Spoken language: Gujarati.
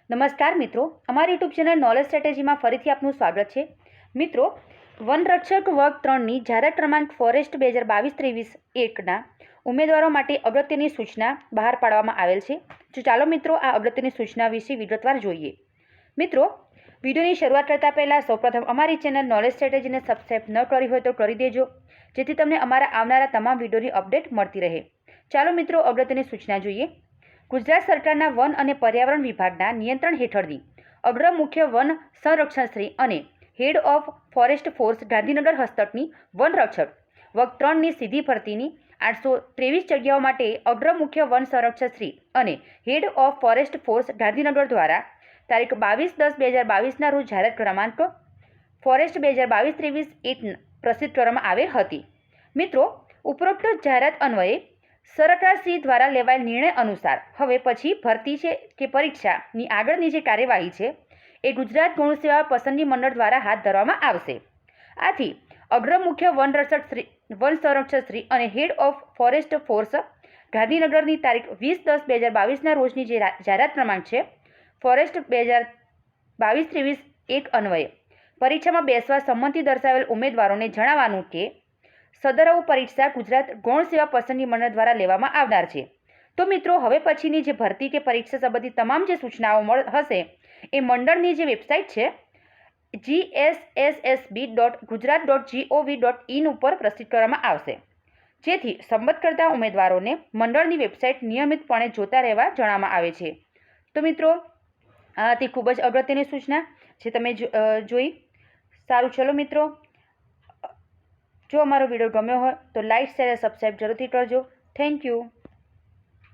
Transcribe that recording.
નમસ્કાર મિત્રો, અમારી યુટ્યુબ ચેનલ નોલેજ સ્ટ્રેટેજીમાં ફરીથી આપનું સ્વાગત છે. મિત્રો, વનરક્ષક વર્ગ 3ની જાહેરાત ક્રમાંક ફોરેસ્ટ 2022-23-1ના ઉમેદવારો માટે અગત્યની સૂચના બહાર પાડવામાં આવેલ છે. તો ચાલો મિત્રો આ અગત્યની સૂચના વિશે વિગતવાર જોઈએ. મિત્રો, વિડીયોની શરૂઆત કરતાં પહેલાં સૌપ્રથમ અમારી ચેનલ નોલેજ સ્ટ્રેટેજીને સબસ્ક્રાઈબ ન કરી હોય તો કરી દેજો, જેથી તમને અમારા આવનારા તમામ વિડીયોની અપડેટ મળતી રહે. ચાલો મિત્રો અગત્યની સૂચના જોઈએ. ગુજરાત સરકારના વન અને પર્યાવરણ વિભાગના નિયંત્રણ હેઠળની અગ્ર મુખ્ય વન સંરક્ષણશ્રી અને head of forest force Gandhinagar હસ્તકની વનરક્ષક વર્ગ 3ની સીધી ભરતીની 823 જગ્યાઓ માટે અગ્ર મુખ્ય વન સંરક્ષકશ્રી અને head of forest force Gandhinagar દ્વારા તારીખ 22/10/2022ના રોજ જાહેરાત ક્રમાંક ફોરેસ્ટ 2022-23-1 પ્રસિદ્ધ કરવામાં આવેલ હતી. મિત્રો, ઉપરોક્ત જાહેરાત અન્વયે સરકારશ્રી દ્વારા લેવાયેલ નિર્ણય અનુસાર હવે પછી ભરતી છે કે પરીક્ષાની આગળની જે કાર્યવાહી છે એ ગુજરાત ગૌણ સેવા પસંદગી મંડળ દ્વારા હાથ ધરવામાં આવશે. આથી અગ્ર મુખ્ય વન સંરક્ષકશ્રી અને હેડ ઓફ ફોરેસ્ટ ફોર્સ ગાંધીનગરની તારીખ 20/10/2022ના રોજની જે જાહેરાત ક્રમાંક છે ફોરેસ્ટ 2022-23-1 અન્વયે પરીક્ષામાં બેસવા સંમતિ દર્શાવેલ ઉમેદવારોને જણાવવાનું કે સદરવ પરીક્ષા ગુજરાત ગૌણ સેવા પસંદગી મંડળ દ્વારા લેવામાં આવનાર છે. તો મિત્રો, હવે પછીની જે ભરતી કે પરીક્ષા સંબંધી તમામ જે સૂચનાઓ હશે એ મંડળની જે વેબસાઇટ છે gssb.gujarat.gov.in ઉપર પ્રસિદ્ધ કરવામાં આવશે, જેથી સંમત કરતા ઉમેદવારોને મંડળની વેબસાઇટ નિયમિતપણે જોતા રહેવા જણાવવામાં આવે છે. તો મિત્રો, તે ખૂબ જ અગત્યની સૂચના જે તમે જોઈ. સારું, ચલો મિત્રો, જો અમારો વિડીયો ગમ્યો હોય તો લાઇક, શેર અને સબસ્ક્રાઈબ જરૂરથી કરજો. Thank you.